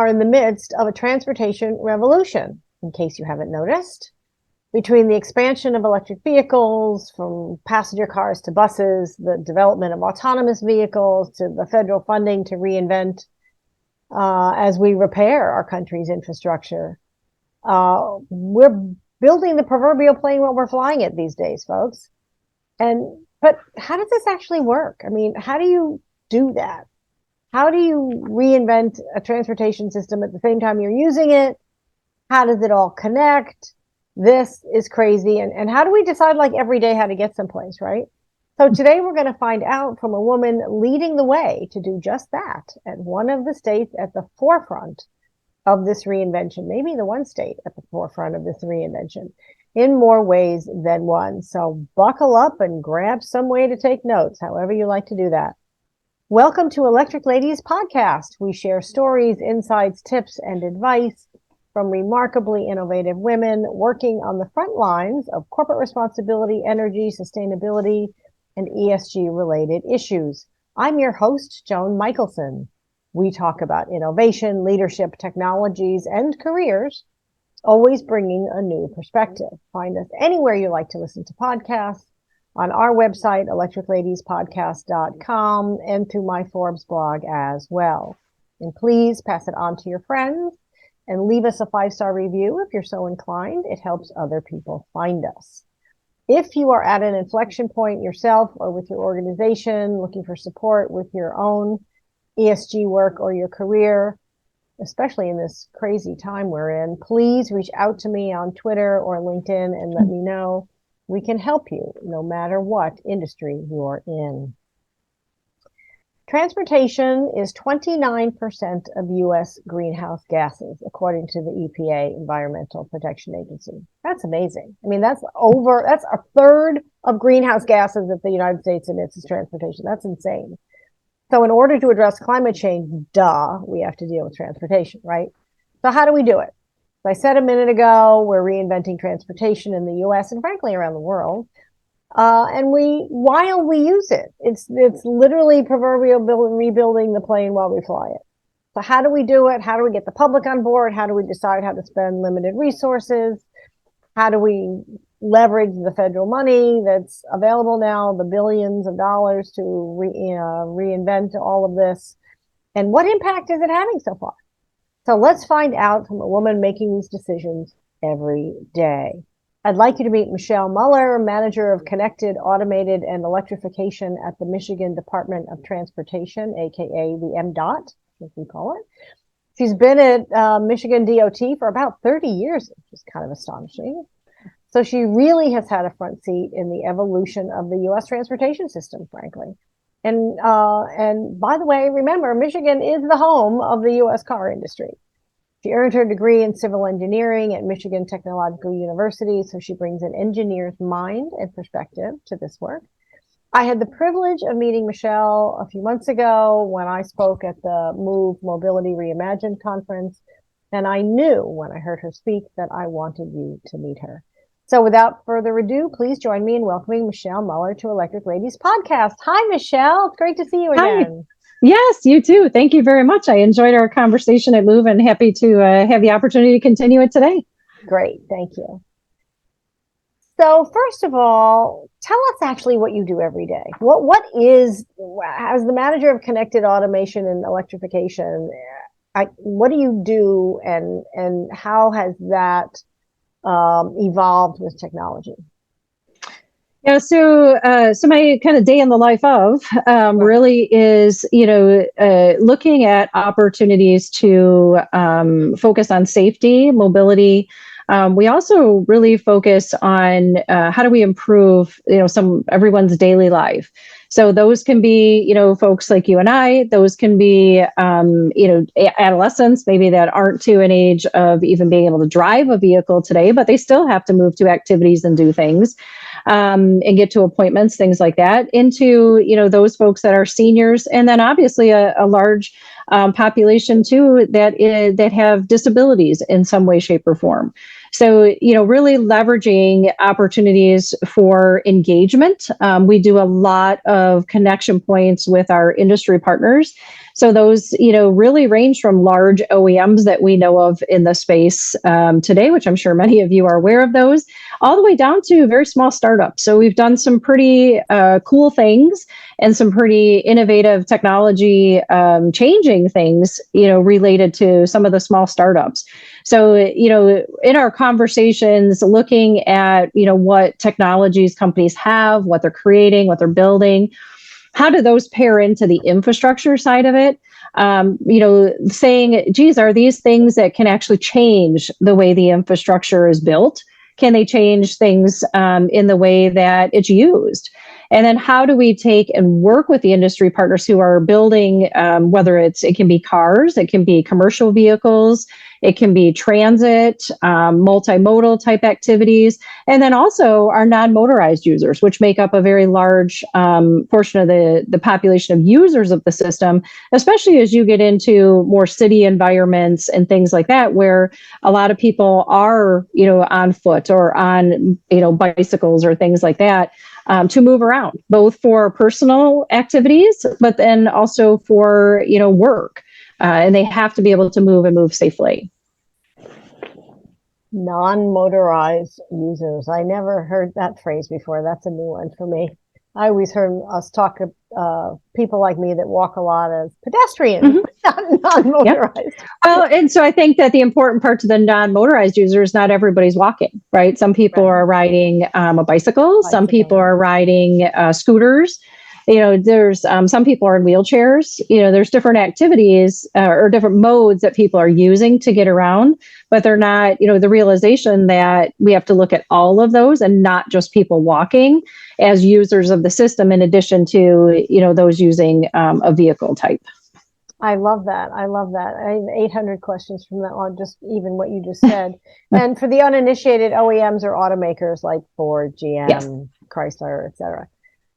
are in the midst of a transportation revolution, in case you haven't noticed. Between the expansion of electric vehicles, from passenger cars to buses, the development of autonomous vehicles, to the federal funding to reinvent as we repair our country's infrastructure, we're building the proverbial plane while we're flying it these days, folks. But how does this actually work? I mean, how do you do that? How do you reinvent a transportation system at the same time you're using it? How does it all connect? This is crazy. And how do we decide, like, every day how to get someplace, right? So today we're going to find out from a woman leading the way to do just that at one of the states at the forefront of this reinvention, maybe the one state at the forefront of this reinvention in more ways than one. So buckle up and grab some way to take notes, however you like to do that. Welcome to Electric Ladies Podcast. We share stories, insights, tips, and advice from remarkably innovative women working on the front lines of corporate responsibility, energy, sustainability, and ESG-related issues. I'm your host, Joan Michelson. We talk about innovation, leadership, technologies, and careers, always bringing a new perspective. Find us anywhere you like to listen to podcasts, on our website, electricladiespodcast.com, and through my Forbes blog as well. And please pass it on to your friends and leave us a 5-star review if you're so inclined. It helps other people find us. If you are at an inflection point yourself or with your organization, looking for support with your own ESG work or your career, especially in this crazy time we're in, please reach out to me on Twitter or LinkedIn and let me know. We can help you no matter what industry you're in. Transportation is 29% of U.S. greenhouse gases, according to the EPA, Environmental Protection Agency. That's amazing. I mean, that's a third of greenhouse gases that the United States emits is transportation. That's insane. So in order to address climate change, we have to deal with transportation, right? So how do we do it? As I said a minute ago, we're reinventing transportation in the U.S. and frankly around the world. And while we use it, it's literally proverbial rebuilding the plane while we fly it. So how do we do it? How do we get the public on board? How do we decide how to spend limited resources? How do we leverage the federal money that's available now, the billions of dollars to reinvent all of this? And what impact is it having so far? So let's find out from a woman making these decisions every day. I'd like you to meet Michele Mueller, Manager of Connected, Automated, and Electrification at the Michigan Department of Transportation, aka the MDOT, as we call it. She's been at Michigan DOT for about 30 years, which is kind of astonishing. So she really has had a front seat in the evolution of the U.S. transportation system, frankly. And by the way, remember, Michigan is the home of the U.S. car industry. She earned her degree in civil engineering at Michigan Technological University, so she brings an engineer's mind and perspective to this work. I had the privilege of meeting Michele a few months ago when I spoke at the Move Mobility Reimagined conference, and I knew when I heard her speak that I wanted you to meet her. So without further ado, please join me in welcoming Michele Mueller to Electric Ladies Podcast. Hi, Michele. It's great to see you again. Hi. Yes, you too. Thank you very much. I enjoyed our conversation at Move and happy to have the opportunity to continue it today. Great. Thank you. So first of all, tell us actually what you do every day. What is, as the Manager of Connected Automation and Electrification, what do you do and how has that evolved with technology? Yeah, so my kind of day in the life of really is, looking at opportunities to focus on safety, mobility. We also really focus on how do we improve, everyone's daily life. So those can be, folks like you and I. Those can be, adolescents maybe that aren't to an age of even being able to drive a vehicle today, but they still have to move to activities and do things. And get to appointments, things like that, into, those folks that are seniors. And then obviously a large population too that have disabilities in some way, shape or form. So, really leveraging opportunities for engagement. We do a lot of connection points with our industry partners. So those, really range from large OEMs that we know of in the space today, which I'm sure many of you are aware of those, all the way down to very small startups. So we've done some pretty cool things and some pretty innovative technology changing things, related to some of the small startups. So, in our conversations, looking at, what technologies companies have, what they're creating, what they're building, how do those pair into the infrastructure side of it? Saying, geez, are these things that can actually change the way the infrastructure is built? Can they change things in the way that it's used? And then how do we take and work with the industry partners who are building, whether it can be cars, it can be commercial vehicles, it can be transit, multimodal type activities, and then also our non-motorized users, which make up a very large portion of the population of users of the system, especially as you get into more city environments and things like that, where a lot of people are, on foot or on, bicycles or things like that. To move around, both for personal activities, but then also for, work. And they have to be able to move and move safely. Non-motorized users. I never heard that phrase before. That's a new one for me. I always heard us talk to people like me that walk a lot as pedestrians, not non-motorized. Yep. Well, and so I think that the important part to the non-motorized users, not everybody's walking, right? Some people are riding a bicycle. Some people are riding scooters. There's some people are in wheelchairs. There's different activities or different modes that people are using to get around, but they're not, the realization that we have to look at all of those and not just people walking as users of the system, in addition to, those using a vehicle type. I love that. I have 800 questions from that on just even what you just said. And for the uninitiated, OEMs or automakers like Ford, GM, yes, Chrysler, etc.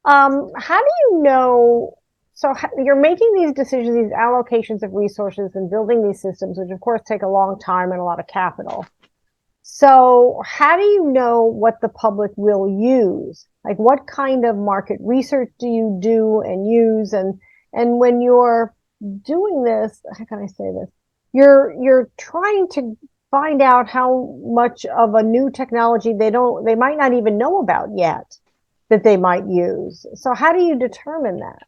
How do you know? So you're making these decisions, these allocations of resources and building these systems, which of course take a long time and a lot of capital. So how do you know what the public will use? Like what kind of market research do you do and use? And when you're doing this, how can I say this? You're trying to find out how much of a new technology they might not even know about yet that they might use. So how do you determine that?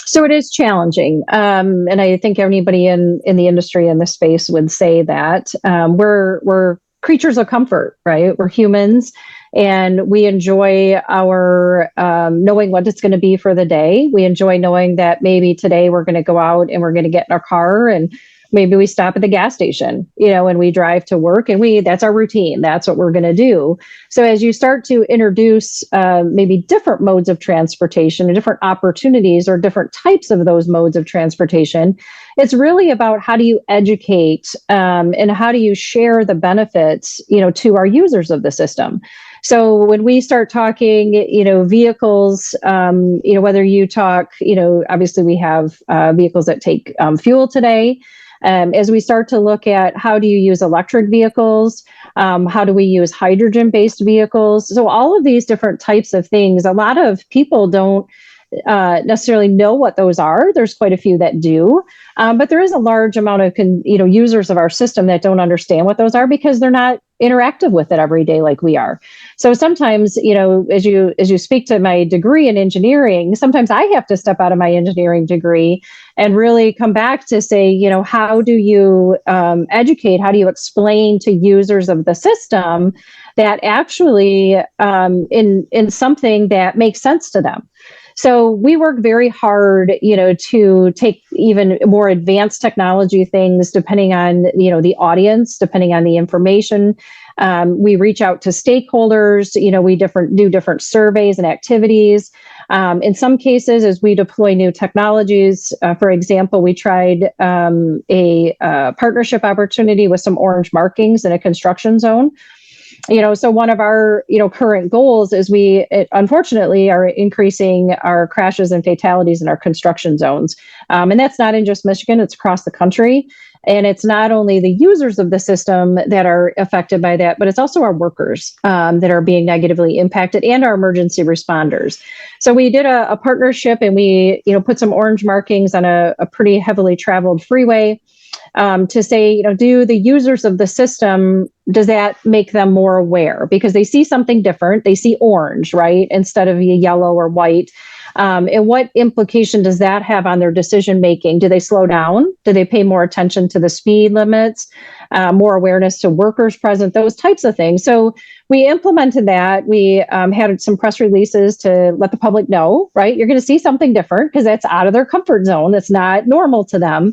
So it is challenging. And I think anybody in the industry in this space would say that we're creatures of comfort, right? We're humans and we enjoy our knowing what it's going to be for the day. We enjoy knowing that maybe today we're going to go out and we're going to get in our car and maybe we stop at the gas station, and we drive to work and that's our routine. That's what we're going to do. So as you start to introduce maybe different modes of transportation and different opportunities or different types of those modes of transportation, it's really about how do you educate and how do you share the benefits, to our users of the system. So when we start talking, vehicles, whether you talk, obviously we have vehicles that take fuel today. As we start to look at how do you use electric vehicles, how do we use hydrogen-based vehicles? So all of these different types of things, a lot of people don't necessarily know what those are. There's quite a few that do, but there is a large amount of users of our system that don't understand what those are because they're not interactive with it every day like we are. So sometimes, as you speak to my degree in engineering, sometimes I have to step out of my engineering degree and really come back to say, how do you educate? How do you explain to users of the system that actually in something that makes sense to them? So we work very hard, to take even more advanced technology things, depending on, the audience, depending on the information. We reach out to stakeholders, we do different surveys and activities. In some cases, as we deploy new technologies, for example, we tried a partnership opportunity with some orange markings in a construction zone. So one of our, current goals is unfortunately are increasing our crashes and fatalities in our construction zones. And that's not in just Michigan, it's across the country. And it's not only the users of the system that are affected by that, but it's also our workers that are being negatively impacted and our emergency responders. So we did a partnership, and we, put some orange markings on a pretty heavily traveled freeway to say, do the users of the system, does that make them more aware? Because they see something different. They see orange, right, instead of yellow or white. And what implication does that have on their decision making? Do they slow down? Do they pay more attention to the speed limits? More awareness to workers present? Those types of things. So we implemented that. We had some press releases to let the public know, right? You're going to see something different because that's out of their comfort zone. That's not normal to them.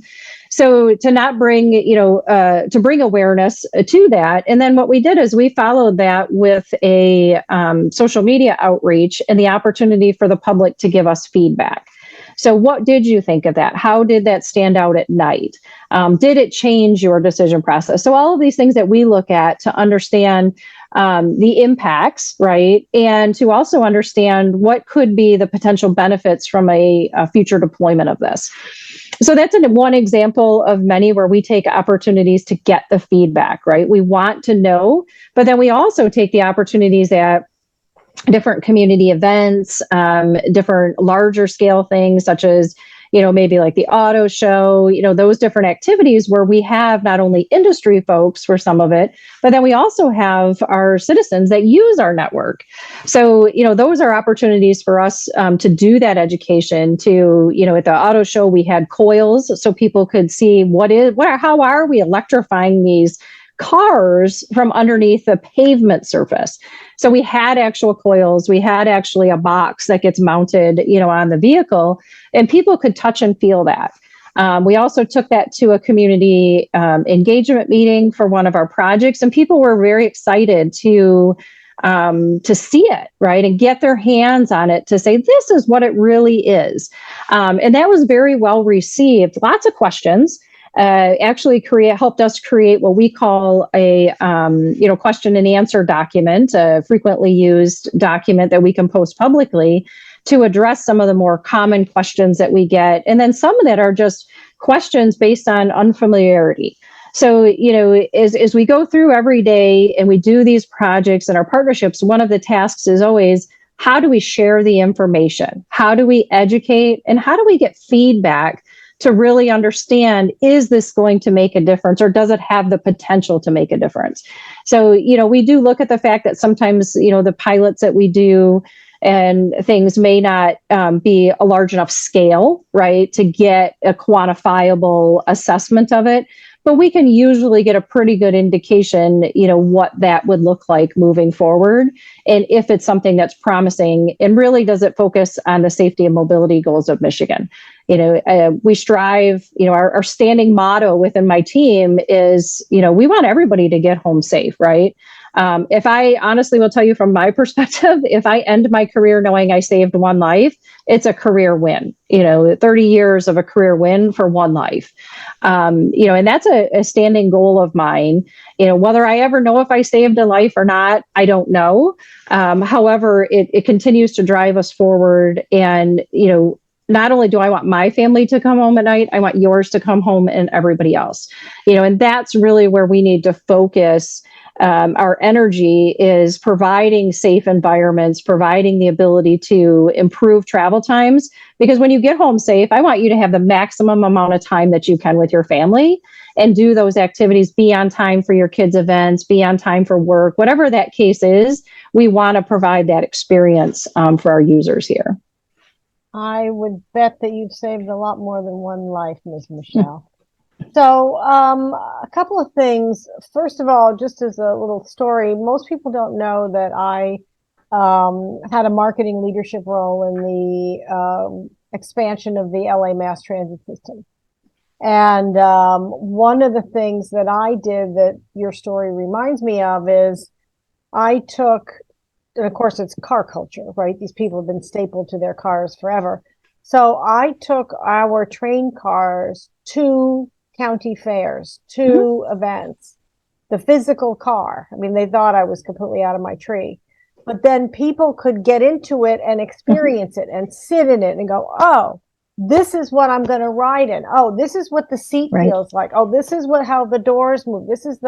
So to not bring, to bring awareness to that. And then what we did is we followed that with a social media outreach and the opportunity for the public to give us feedback. So what did you think of that? How did that stand out at night? Did it change your decision process? So all of these things that we look at to understand the impacts, right? And to also understand what could be the potential benefits from a future deployment of this. So that's one example of many where we take opportunities to get the feedback, right? We want to know, but then we also take the opportunities at different community events, different larger scale things such as, maybe like the auto show, those different activities where we have not only industry folks for some of it, but then we also have our citizens that use our network. So, those are opportunities for us to do that education to, at the auto show, we had coils so people could see how are we electrifying these cars from underneath the pavement surface. So we had actual coils, we had actually a box that gets mounted, on the vehicle, and people could touch and feel that. We also took that to a community engagement meeting for one of our projects, and people were very excited to see it, right, and get their hands on it to say, this is what it really is. And that was very well received. Lots of questions. Actually helped us create what we call a question and answer document, a frequently used document that we can post publicly to address some of the more common questions that we get. And then some of that are just questions based on unfamiliarity. So, as we go through every day and we do these projects and our partnerships, one of the tasks is always, how do we share the information? How do we educate? And how do we get feedback to really understand, is this going to make a difference, or does it have the potential to make a difference? So, we do look at the fact that sometimes, the pilots that we do and things may not be a large enough scale, right, to get a quantifiable assessment of it. But we can usually get a pretty good indication, what that would look like moving forward. And if it's something that's promising, and really does it focus on the safety and mobility goals of Michigan? We strive, our standing motto within my team is, we want everybody to get home safe, right? If I honestly will tell you from my perspective, if I end my career knowing I saved one life, it's a career win, 30 years of a career win for one life. And that's a standing goal of mine. Whether I ever know if I saved a life or not, I don't know. However, it continues to drive us forward. And, not only do I want my family to come home at night, I want yours to come home and everybody else, and that's really where we need to focus our energy, is providing safe environments, providing the ability to improve travel times. Because when you get home safe, I want you to have the maximum amount of time that you can with your family and do those activities, be on time for your kids' events, be on time for work, whatever that case is. We want to provide that experience for our users here. I would bet that you've saved a lot more than one life, Ms. Michele. So, a couple of things. First of all, just as a little story, most people don't know that I had a marketing leadership role in the expansion of the LA mass transit system. And one of the things that I did that your story reminds me of is I took, and of course it's car culture, right? These people have been stapled to their cars forever. So I took our train cars to county fairs, to events the physical car. I mean, they thought I was completely out of my tree. But then people could get into it and experience it and sit in it and go, oh, this is what I'm going to ride in. Oh, this is what the seat feels like. Oh, this is how the doors move. This is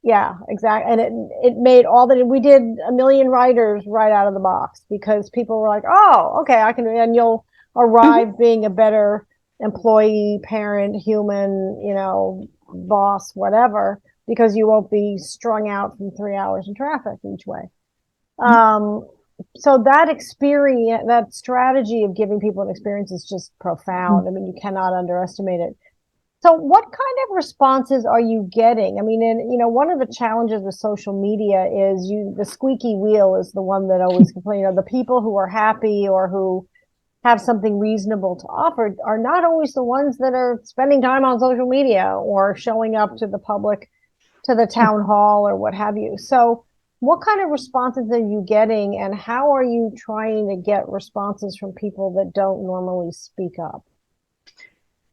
yeah, exactly. And it made all that. We did 1 million riders right out of the box because people were like, oh, okay, I can, and you'll arrive being a better employee, parent, human, boss, whatever, because you won't be strung out from 3 hours in traffic each way. So that experience, that strategy of giving people an experience is just profound. I mean, you cannot underestimate it. So what kind of responses are you getting? I mean, one of the challenges with social media is the squeaky wheel is the one that always complain. The people who are happy or who have something reasonable to offer are not always the ones that are spending time on social media or showing up to the public, to the town hall or what have you. So what kind of responses are you getting, and how are you trying to get responses from people that don't normally speak up?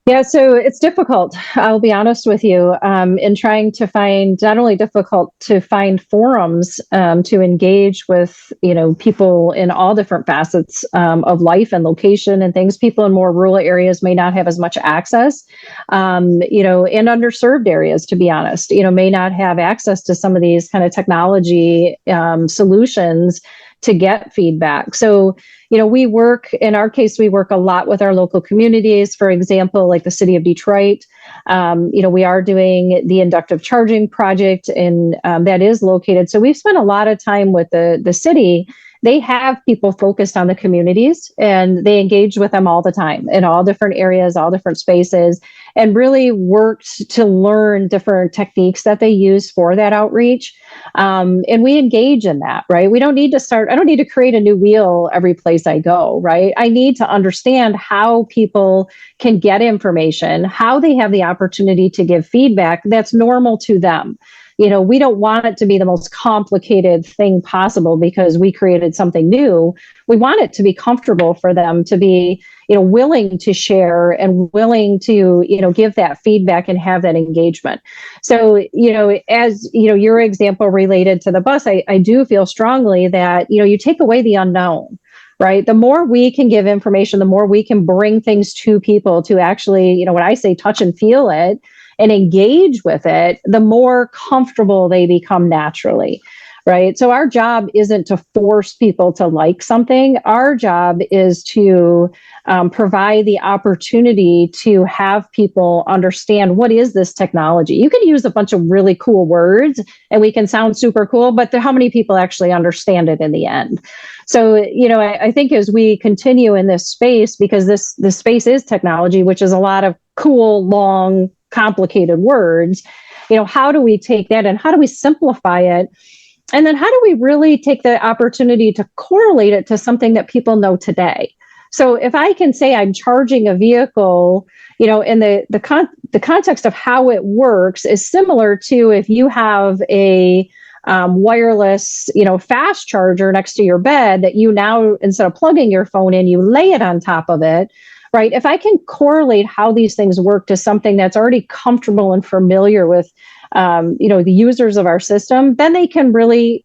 Yeah, so it's difficult. I'll be honest with you. In trying to find, not only difficult to find forums to engage with, people in all different facets of life and location and things. People in more rural areas may not have as much access, in underserved areas, to be honest, may not have access to some of these kind of technology solutions to get feedback. So, we work a lot with our local communities. For example, like the city of Detroit, we are doing the inductive charging project, and that is located. So we've spent a lot of time with the city. They have people focused on the communities, and they engage with them all the time in all different areas, all different spaces, and really worked to learn different techniques that they use for that outreach. And we engage in that, right? I don't need to create a new wheel every place I go, right? I need to understand how people can get information, how they have the opportunity to give feedback that's normal to them. We don't want it to be the most complicated thing possible because we created something new. We want it to be comfortable for them to be, willing to share and willing to, give that feedback and have that engagement. So, as, your example related to the bus, I do feel strongly that, you take away the unknown. Right. The more we can give information, the more we can bring things to people to actually, when I say touch and feel it and engage with it, the more comfortable they become naturally. Right. So our job isn't to force people to like something. Our job is to provide the opportunity to have people understand what is this technology. You can use a bunch of really cool words and we can sound super cool, but how many people actually understand it in the end? So, I think as we continue in this space, because this space is technology, which is a lot of cool, long, complicated words, how do we take that and how do we simplify it? And then how do we really take the opportunity to correlate it to something that people know today? So if I can say I'm charging a vehicle, in the context of how it works is similar to if you have a wireless, fast charger next to your bed that you now, instead of plugging your phone in, you lay it on top of it. Right. If I can correlate how these things work to something that's already comfortable and familiar with, the users of our system, then they can really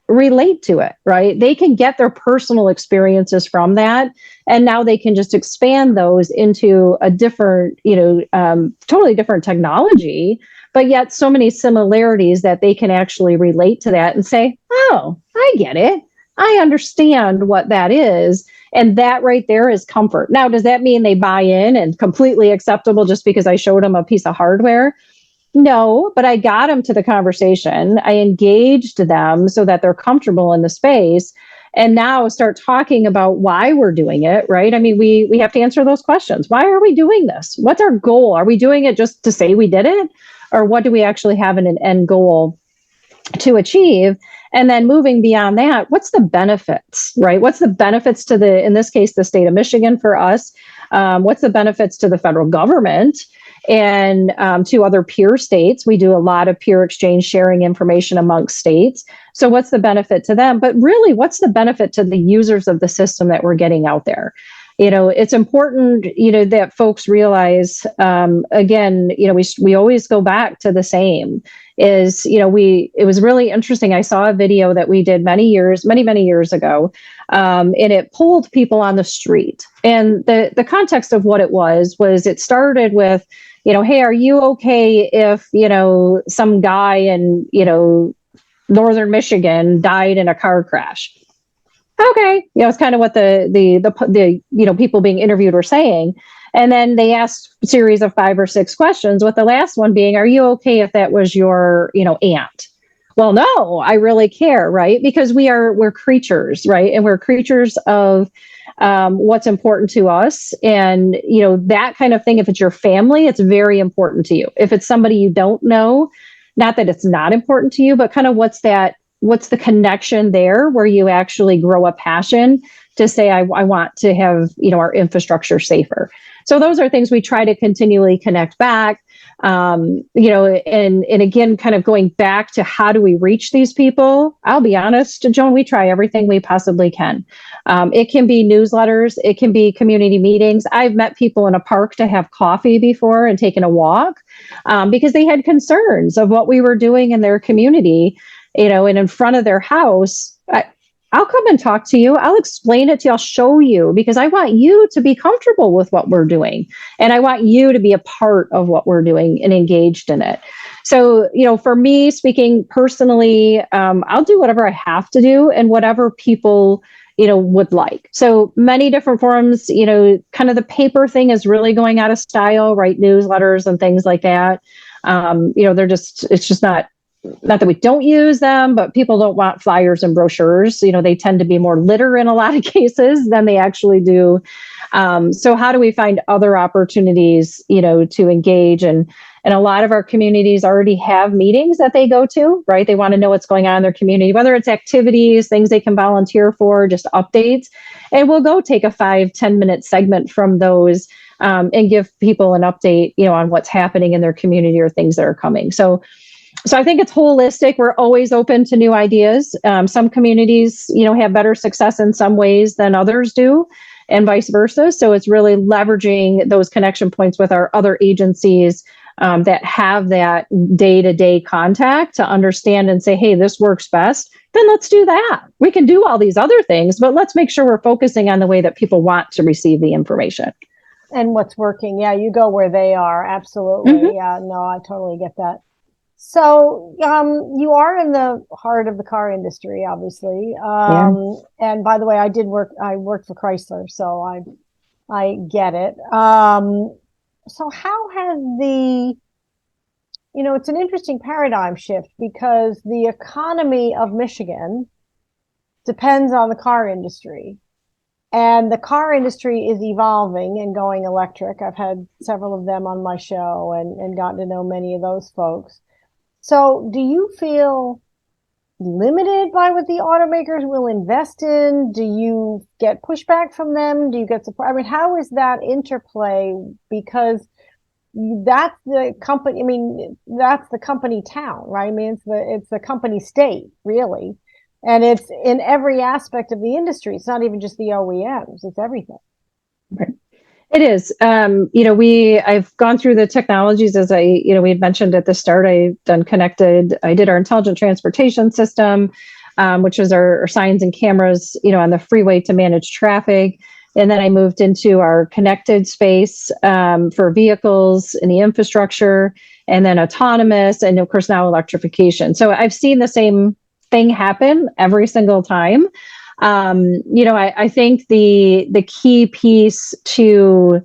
relate to it. Right. They can get their personal experiences from that. And now they can just expand those into a different, totally different technology, but yet so many similarities that they can actually relate to that and say, oh, I get it. I understand what that is. And that right there is comfort. Now, does that mean they buy in and completely acceptable just because I showed them a piece of hardware? No, but I got them to the conversation. I engaged them so that they're comfortable in the space. And now start talking about why we're doing it, right? I mean, we have to answer those questions. Why are we doing this? What's our goal? Are we doing it just to say we did it? Or what do we actually have in an end goal to achieve? And then moving beyond that, what's the benefits, right? What's the benefits to in this case, the state of Michigan for us? What's the benefits to the federal government and to other peer states? We do a lot of peer exchange, sharing information amongst states. So what's the benefit to them? But really, what's the benefit to the users of the system that we're getting out there? It's important, that folks realize, again, we always go back to the same. is, it was really interesting. I saw a video that we did many years ago, and it polled people on the street. And the context of what it was it started with, hey, are you okay if, some guy in, northern Michigan died in a car crash? Okay, it's kind of what the people being interviewed were saying. And then they asked a series of 5 or 6 questions, with the last one being, are you okay if that was your, aunt? Well, no, I really care, right? Because we're creatures, right? And we're creatures of what's important to us. And, that kind of thing, if it's your family, it's very important to you. If it's somebody you don't know, not that it's not important to you, but kind of what's the connection there where you actually grow a passion to say, I want to have, our infrastructure safer. So those are things we try to continually connect back, and again, kind of going back to how do we reach these people? I'll be honest, Joan, we try everything we possibly can. It can be newsletters. It can be community meetings. I've met people in a park to have coffee before and taken a walk because they had concerns of what we were doing in their community, and in front of their house. I'll come and talk to you. I'll explain it to you. I'll show you, because I want you to be comfortable with what we're doing. And I want you to be a part of what we're doing and engaged in it. So, for me, speaking personally, I'll do whatever I have to do and whatever people, would like. So many different forums, kind of the paper thing is really going out of style, right? Newsletters and things like that. It's just not that we don't use them, but people don't want flyers and brochures. They tend to be more litter in a lot of cases than they actually do. So how do we find other opportunities, to engage? And a lot of our communities already have meetings that they go to, right? They want to know what's going on in their community, whether it's activities, things they can volunteer for, just updates. And we'll go take a 5-10 minute segment from those and give people an update, on what's happening in their community or things that are coming. So I think it's holistic. We're always open to new ideas. Some communities, have better success in some ways than others do, and vice versa. So it's really leveraging those connection points with our other agencies that have that day-to-day contact to understand and say, hey, this works best. Then let's do that. We can do all these other things, but let's make sure we're focusing on the way that people want to receive the information. And what's working. Yeah, you go where they are. Absolutely. Mm-hmm. Yeah, no, I totally get that. So you are in the heart of the car industry, obviously. And by the way, I worked for Chrysler, so I get it. So how has it's an interesting paradigm shift, because the economy of Michigan depends on the car industry. And the car industry is evolving and going electric. I've had several of them on my show and gotten to know many of those folks. So do you feel limited by what the automakers will invest in? Do you get pushback from them? Do you get support? I mean, how is that interplay? Because that's the company. I mean, that's the company town, right? I mean, it's the company state, really. And it's in every aspect of the industry. It's not even just the OEMs, it's everything. Right. It is. I've gone through the technologies, as we had mentioned at the start. I did our intelligent transportation system, which was our signs and cameras, on the freeway to manage traffic. And then I moved into our connected space for vehicles in the infrastructure, and then autonomous, and of course now electrification. So I've seen the same thing happen every single time. I think the key piece to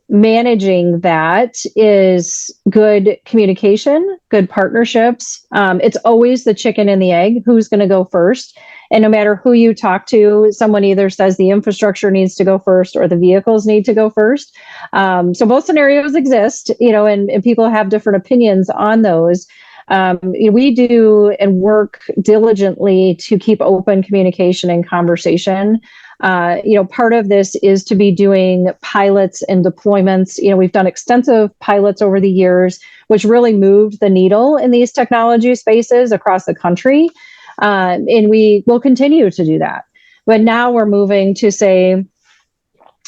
managing that is good communication, good partnerships. It's always the chicken and the egg, who's going to go first. And no matter who you talk to, someone either says the infrastructure needs to go first or the vehicles need to go first. So both scenarios exist, and people have different opinions on those. We do and work diligently to keep open communication and conversation. Part of this is to be doing pilots and deployments. We've done extensive pilots over the years, which really moved the needle in these technology spaces across the country. And we will continue to do that. But now we're moving to say,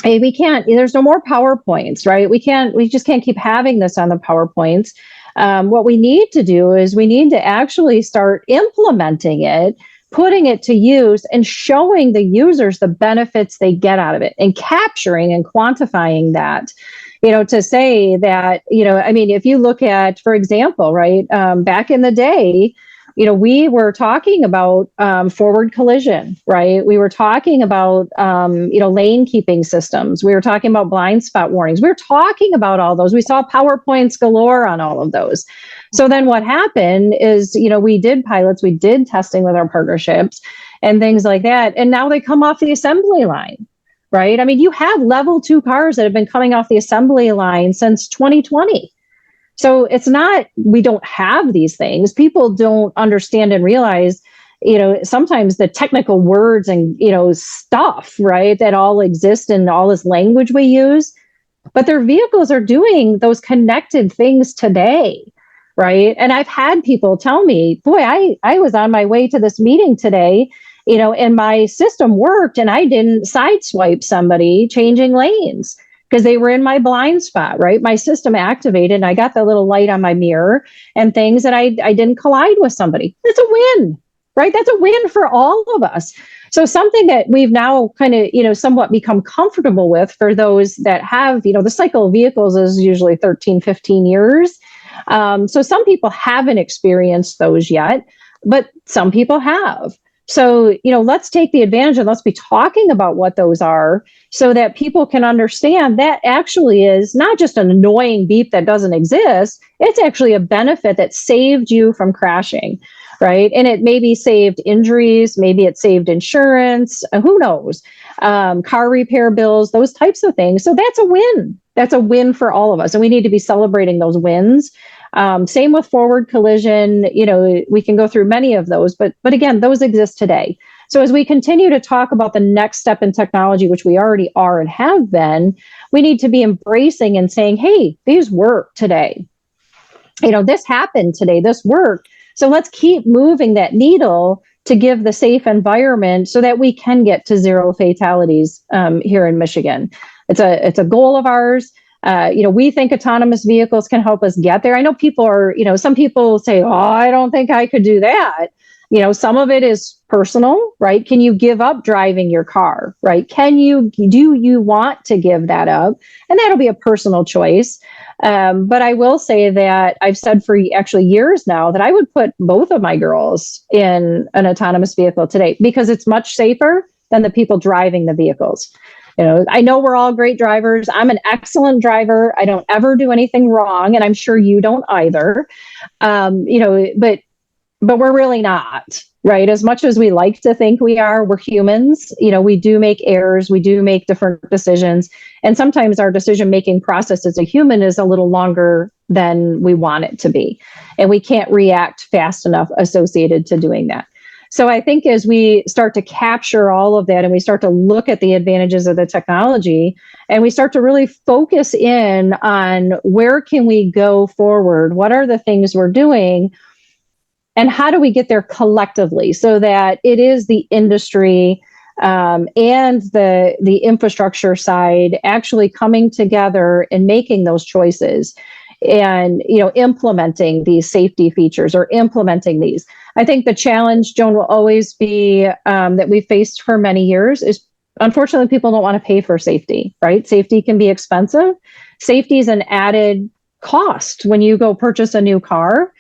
hey, there's no more PowerPoints, right? We just can't keep having this on the PowerPoints. What we need to do is we need to actually start implementing it, putting it to use, and showing the users the benefits they get out of it, and capturing and quantifying that. To say that, I mean, if you look at, for example, right, back in the day, we were talking about forward collision, right? We were talking about, lane keeping systems. We were talking about blind spot warnings. We were talking about all those. We saw PowerPoints galore on all of those. So then what happened is, we did pilots, we did testing with our partnerships and things like that. And now they come off the assembly line, right? I mean, you have level 2 cars that have been coming off the assembly line since 2020. So it's not, we don't have these things. People don't understand and realize, sometimes the technical words and, stuff, right, that all exist in all this language we use, but their vehicles are doing those connected things today, right? And I've had people tell me, boy, I was on my way to this meeting today, and my system worked and I didn't sideswipe somebody changing lanes because they were in my blind spot, right? My system activated and I got the little light on my mirror and things, and I didn't collide with somebody. That's a win, right? That's a win for all of us. So something that we've now kind of, somewhat become comfortable with for those that have, the cycle of vehicles is usually 13, 15 years. So some people haven't experienced those yet, but some people have. So, let's take the advantage and let's be talking about what those are so that people can understand that actually is not just an annoying beep that doesn't exist. It's actually a benefit that saved you from crashing, right? And it maybe saved injuries, maybe it saved insurance, who knows, car repair bills, those types of things. So that's a win. That's a win for all of us. And we need to be celebrating those wins. Same with forward collision. We can go through many of those, but again, those exist today. So as we continue to talk about the next step in technology, which we already are and have been, we need to be embracing and saying, hey, these work today. This happened today, this worked. So let's keep moving that needle to give the safe environment so that we can get to zero fatalities here in Michigan. It's a goal of ours. We think autonomous vehicles can help us get there. I know people are, some people say, oh, I don't think I could do that. Some of it is personal, right? Can you give up driving your car, right? Do you want to give that up? And that'll be a personal choice. But I will say that I've said for actually years now that I would put both of my girls in an autonomous vehicle today because it's much safer than the people driving the vehicles. I know we're all great drivers. I'm an excellent driver. I don't ever do anything wrong, and I'm sure you don't either. But we're really not, right? As much as we like to think we are, we're humans. We do make errors. We do make different decisions. And sometimes our decision-making process as a human is a little longer than we want it to be. And we can't react fast enough associated to doing that. So I think as we start to capture all of that and we start to look at the advantages of the technology and we start to really focus in on where can we go forward, what are the things we're doing, and how do we get there collectively so that it is the industry and the infrastructure side actually coming together and making those choices and implementing these safety features or implementing these. I think the challenge, Joan, will always be that we faced for many years is unfortunately people don't want to pay for safety, right? Safety can be expensive. Safety is an added cost. When you go purchase a new car,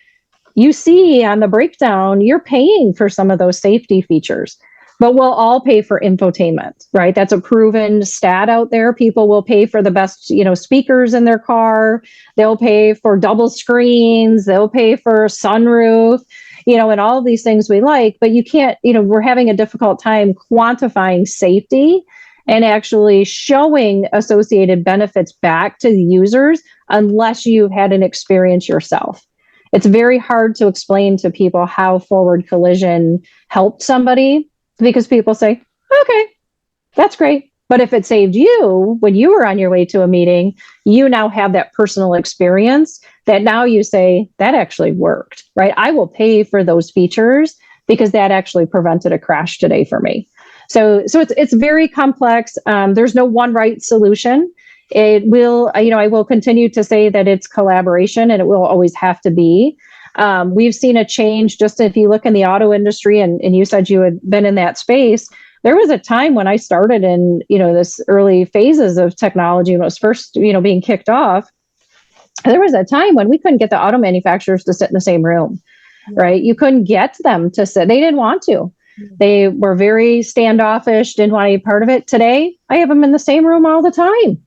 you see on the breakdown, you're paying for some of those safety features. But we'll all pay for infotainment, right? That's a proven stat out there. People will pay for the best, speakers in their car. They'll pay for double screens. They'll pay for sunroof, and all of these things we like. But you can't, we're having a difficult time quantifying safety and actually showing associated benefits back to the users unless you've had an experience yourself. It's very hard to explain to people how forward collision helped somebody because people say, okay, that's great. But if it saved you when you were on your way to a meeting, you now have that personal experience that now you say, that actually worked, right? I will pay for those features because that actually prevented a crash today for me. So it's very complex. There's no one right solution. It will, I will continue to say that it's collaboration, and it will always have to be. We've seen a change just if you look in the auto industry, and you said you had been in that space. There was a time when I started in, this early phases of technology when it was first, being kicked off. There was a time when we couldn't get the auto manufacturers to sit in the same room, right? You couldn't get them to sit. They didn't want to. They were very standoffish, didn't want any part of it. Today, I have them in the same room all the time.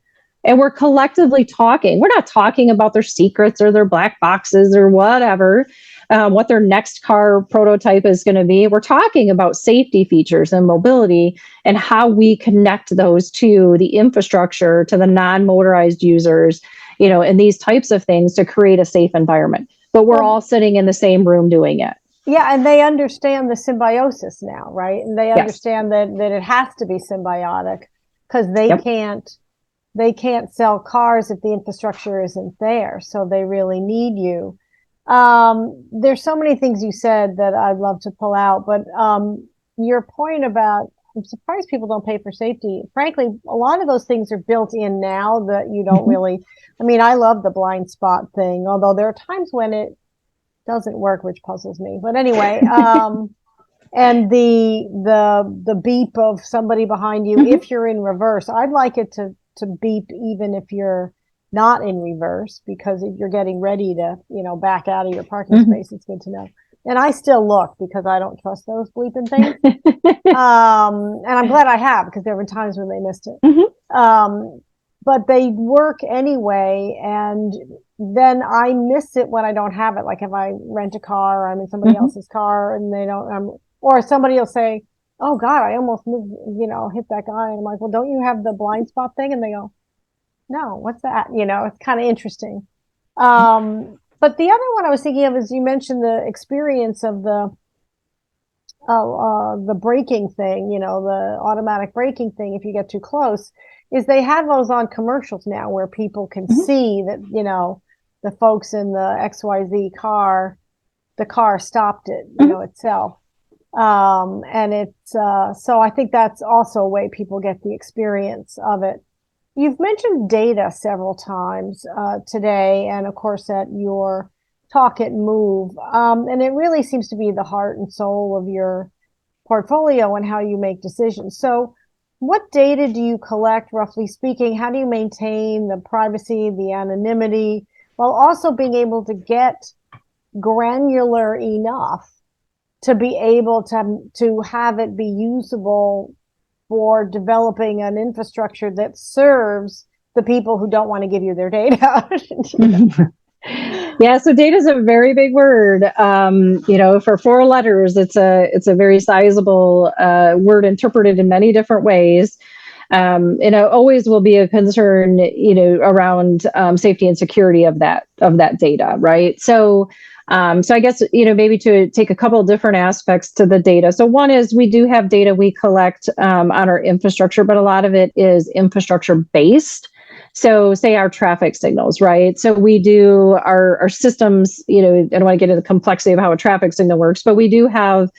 And we're collectively talking. We're not talking about their secrets or their black boxes or whatever, what their next car prototype is going to be. We're talking about safety features and mobility and how we connect those to the infrastructure, to the non-motorized users, and these types of things to create a safe environment. But we're all sitting in the same room doing it. Yeah, and they understand the symbiosis now, right? And they understand that it has to be symbiotic, because they can't sell cars if the infrastructure isn't there. So they really need you. There's so many things you said that I'd love to pull out, but your point about, I'm surprised people don't pay for safety. Frankly, a lot of those things are built in now that you don't really, I love the blind spot thing, although there are times when it doesn't work, which puzzles me. But anyway, and the beep of somebody behind you if you're in reverse. I'd like it to beep even if you're not in reverse, because if you're getting ready to, back out of your parking space, it's good to know. And I still look, because I don't trust those bleeping things. And I'm glad I have, because there were times when they missed it. But they work anyway, and then I miss it when I don't have it. Like if I rent a car, I'm in somebody else's car, and they don't, or somebody will say, "Oh God, I almost hit that guy." And I'm like, "Well, don't you have the blind spot thing?" And they go, "No, what's that?" It's kind of interesting. But the other one I was thinking of is, you mentioned the experience of the braking thing, the automatic braking thing. If you get too close, is they have those on commercials now where people can see that, the folks in the XYZ car, the car stopped it, itself. And it's, so I think that's also a way people get the experience of it. You've mentioned data several times today, and of course at your talk at Move. And it really seems to be the heart and soul of your portfolio and how you make decisions. So what data do you collect, roughly speaking? How do you maintain the privacy, the anonymity, while also being able to get granular enough to be able to have it be usable for developing an infrastructure that serves the people who don't want to give you their data? Yeah, so data is a very big word. For 4 letters, it's a very sizable word, interpreted in many different ways. And it always will be a concern, around safety and security of that data, right? So I guess, maybe to take a couple of different aspects to the data. So one is, we do have data we collect on our infrastructure, but a lot of it is infrastructure based. So say our traffic signals, right? So we do our systems, I don't want to get into the complexity of how a traffic signal works, but we do have,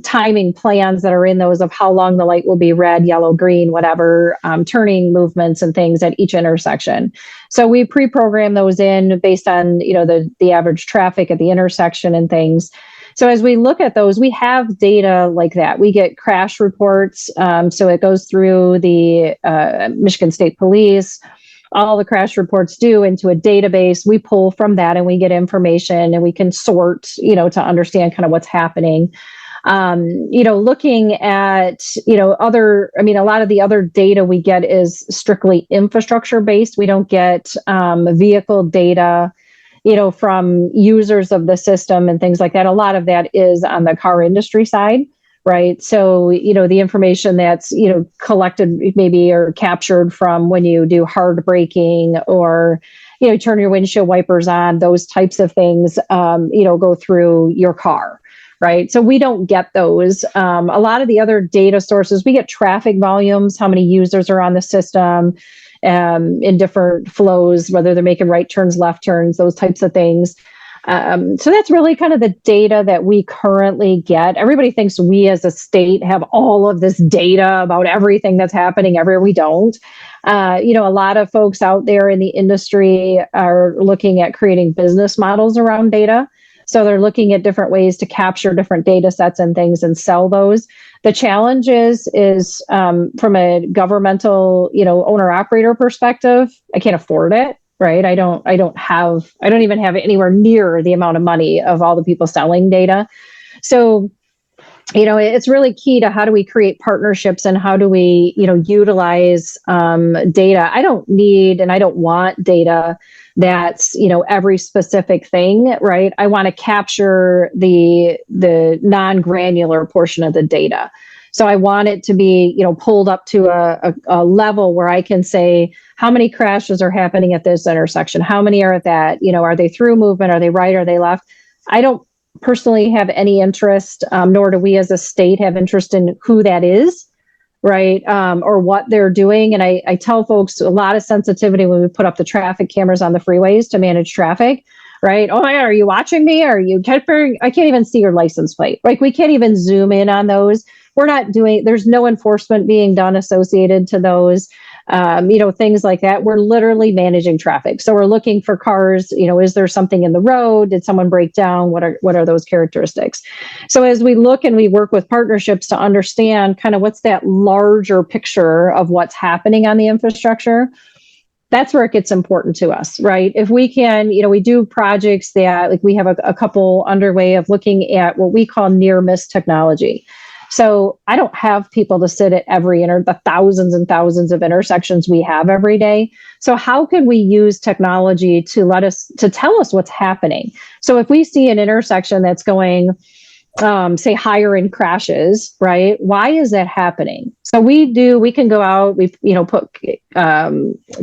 timing plans that are in those of how long the light will be red, yellow, green, whatever, turning movements and things at each intersection. So we pre-program those in based on, the average traffic at the intersection and things. So as we look at those, we have data like that. We get crash reports. So it goes through the Michigan State Police. All the crash reports do into a database. We pull from that and we get information, and we can sort, to understand kind of what's happening. Looking at, a lot of the other data we get is strictly infrastructure based. We don't get vehicle data, from users of the system and things like that. A lot of that is on the car industry side, right? So, the information that's, collected maybe or captured from when you do hard braking, or, turn your windshield wipers on, those types of things, go through your car, right? So we don't get those. A lot of the other data sources, we get traffic volumes, how many users are on the system, in different flows, whether they're making right turns, left turns, those types of things. So that's really kind of the data that we currently get. Everybody thinks we as a state have all of this data about everything that's happening everywhere. We don't. A lot of folks out there in the industry are looking at creating business models around data. So they're looking at different ways to capture different data sets and things and sell those. The challenge is from a governmental, owner operator perspective, I can't afford it, right? I don't even have anywhere near the amount of money of all the people selling data. So, it's really key to how do we create partnerships and how do we, utilize data. I don't need and I don't want data that's, every specific thing, right? I want to capture the non-granular portion of the data. So I want it to be, pulled up to a level where I can say how many crashes are happening at this intersection, how many are at that, are they through movement, are they right, are they left? I don't personally have any interest, nor do we as a state have interest in who that is, right? Or what they're doing. And I tell folks a lot of sensitivity when we put up the traffic cameras on the freeways to manage traffic, right? Oh my God, are you watching me? I can't even see your license plate. Like we can't even zoom in on those. There's no enforcement being done associated to those. Things like that. We're literally managing traffic. So we're looking for cars, is there something in the road? Did someone break down? What are those characteristics? So as we look and we work with partnerships to understand kind of what's that larger picture of what's happening on the infrastructure, that's where it gets important to us, right? If we can, we do projects that like we have a couple underway of looking at what we call near miss technology. So I don't have people to sit at the thousands and thousands of intersections we have every day. So how can we use technology to tell us what's happening? So if we see an intersection that's going, say higher in crashes, right? Why is that happening? So we can go out, we, put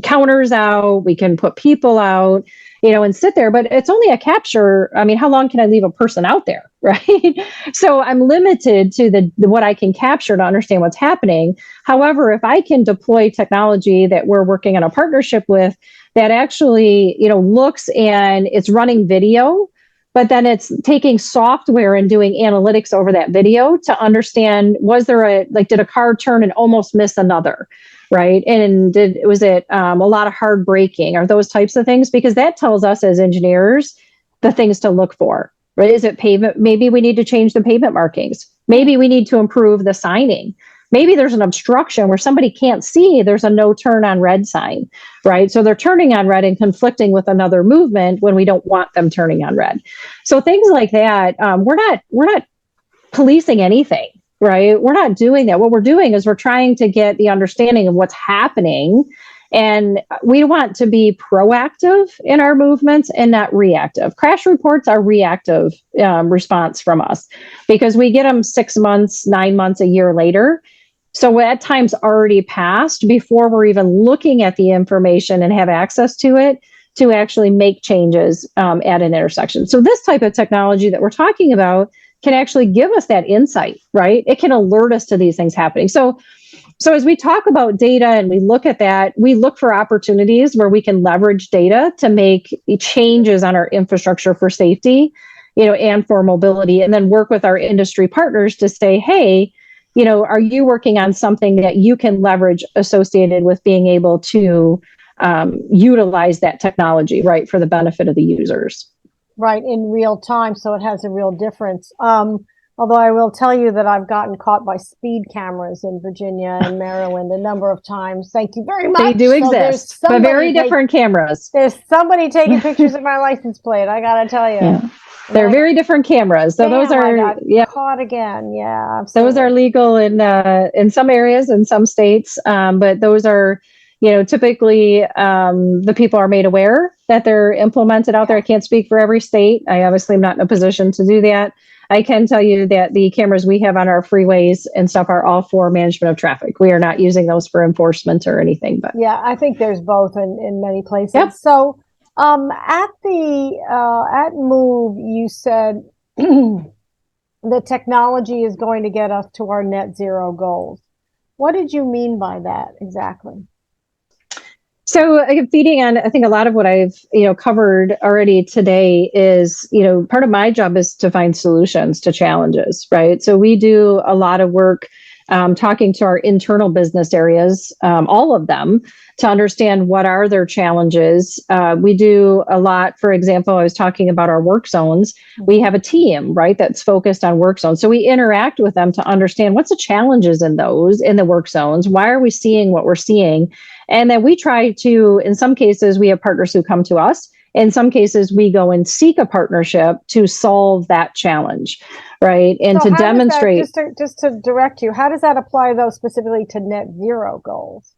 counters out, we can put people out, and sit there, but it's only a capture. I mean, how long can I leave a person out there? Right. So I'm limited to the what I can capture to understand what's happening. However, if I can deploy technology that we're working on a partnership with that actually, looks and it's running video, but then it's taking software and doing analytics over that video to understand, did a car turn and almost miss another? Right. And was it a lot of hard braking or those types of things? Because that tells us as engineers the things to look for. Right? Is it pavement? Maybe we need to change the pavement markings. Maybe we need to improve the signing. Maybe there's an obstruction where somebody can't see. There's a no turn on red sign, right? So they're turning on red and conflicting with another movement when we don't want them turning on red. So things like that. We're not policing anything, right? We're not doing that. What we're doing is we're trying to get the understanding of what's happening. And we want to be proactive in our movements and not reactive. Crash reports are reactive response from us because we get them 6 months, 9 months, a year later. So that time's already passed before we're even looking at the information and have access to it to actually make changes at an intersection. So this type of technology that we're talking about can actually give us that insight, right? It can alert us to these things happening. So as we talk about data and we look at that, we look for opportunities where we can leverage data to make changes on our infrastructure for safety, and for mobility, and then work with our industry partners to say, hey, are you working on something that you can leverage associated with being able to utilize that technology, right, for the benefit of the users? Right, in real time, so it has a real difference. Although I will tell you that I've gotten caught by speed cameras in Virginia and Maryland a number of times. Thank you very much. They do exist, but very different cameras. There's somebody taking pictures of my license plate. I gotta tell you, yeah. They're very different cameras. So those are caught again. Yeah, absolutely. Those are legal in some areas, in some states, but those are. Typically the people are made aware that they're implemented out there. I can't speak for every state. I obviously am not in a position to do that. I can tell you that the cameras we have on our freeways and stuff are all for management of traffic. We are not using those for enforcement or anything. But yeah, I think there's both in many places. Yep. So at Move, you said the technology is going to get us to our net zero goals. What did you mean by that exactly? So feeding on, I think a lot of what I've, covered already today is, part of my job is to find solutions to challenges, right? So we do a lot of work talking to our internal business areas, all of them, to understand what are their challenges. We do a lot, for example, I was talking about our work zones. We have a team, right, that's focused on work zones. So we interact with them to understand what's the challenges in the work zones. Why are we seeing what we're seeing? And then we try to, in some cases, we have partners who come to us. In some cases, we go and seek a partnership to solve that challenge, right? And so to demonstrate. Just to direct you, how does that apply, though, specifically to net zero goals?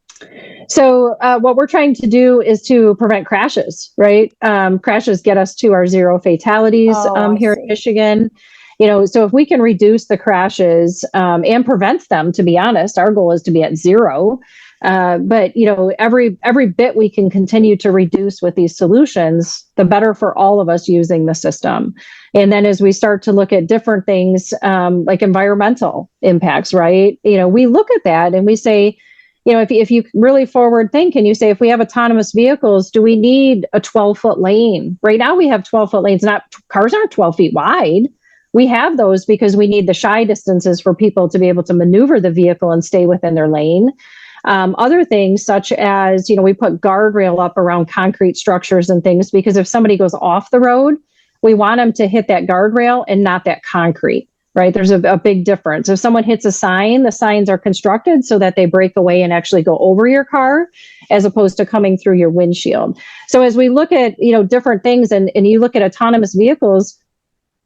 So what we're trying to do is to prevent crashes, right? Crashes get us to our zero fatalities here in Michigan. So if we can reduce the crashes and prevent them, to be honest, our goal is to be at zero. But every bit we can continue to reduce with these solutions, the better for all of us using the system. And then as we start to look at different things like environmental impacts, right? We look at that and we say, if you really forward think and you say, if we have autonomous vehicles, do we need a 12-foot lane? Right now we have 12-foot lanes. Cars aren't 12 feet wide. We have those because we need the shy distances for people to be able to maneuver the vehicle and stay within their lane. Other things such as, we put guardrail up around concrete structures and things because if somebody goes off the road, we want them to hit that guardrail and not that concrete, right? There's a big difference. If someone hits a sign, the signs are constructed so that they break away and actually go over your car as opposed to coming through your windshield. So as we look at, different things and you look at autonomous vehicles,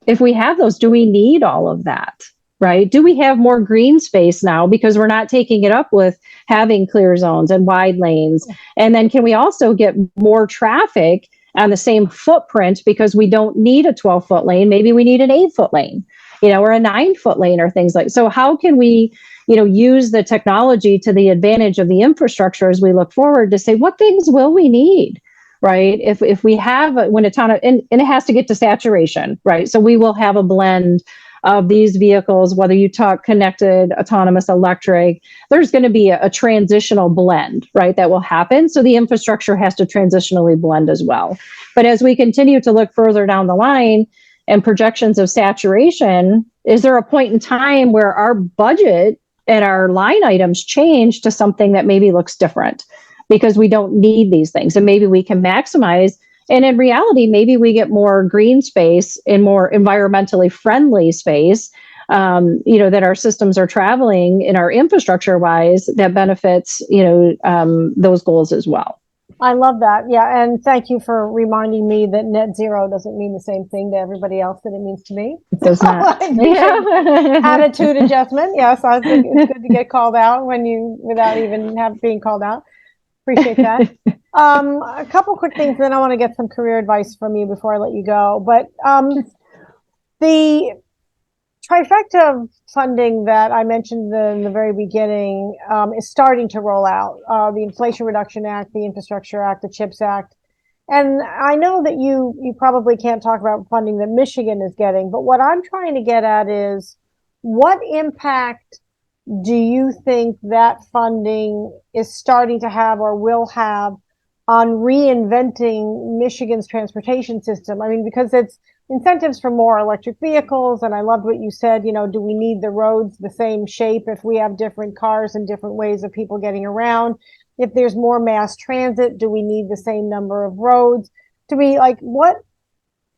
if we have those, do we need all of that? Right? Do we have more green space now because we're not taking it up with having clear zones and wide lanes? And then can we also get more traffic on the same footprint because we don't need a 12-foot lane? Maybe we need an 8-foot lane, or a 9-foot lane or things like. So how can we, use the technology to the advantage of the infrastructure as we look forward to say, what things will we need? Right? If we have when autonomous, and it has to get to saturation, right? So we will have a blend of these vehicles, whether you talk connected, autonomous, electric, there's going to be a transitional blend, right, that will happen. So the infrastructure has to transitionally blend as well. But as we continue to look further down the line and projections of saturation, is there a point in time where our budget and our line items change to something that maybe looks different because we don't need these things? And maybe we can maximize. And in reality, maybe we get more green space and more environmentally friendly space, that our systems are traveling in our infrastructure wise that benefits, those goals as well. I love that. Yeah. And thank you for reminding me that net zero doesn't mean the same thing to everybody else that it means to me. It does not. Attitude adjustment. Yes. I think it's good to get called out without even being called out. Appreciate that. A couple quick things, then I want to get some career advice from you before I let you go. But the trifecta of funding that I mentioned in the very beginning is starting to roll out. The Inflation Reduction Act, the Infrastructure Act, the CHIPS Act. And I know that you probably can't talk about funding that Michigan is getting, but what I'm trying to get at is what impact do you think that funding is starting to have or will have on reinventing Michigan's transportation system? I mean, because it's incentives for more electric vehicles. And I loved what you said, do we need the roads the same shape if we have different cars and different ways of people getting around? If there's more mass transit, do we need the same number of roads? Do we what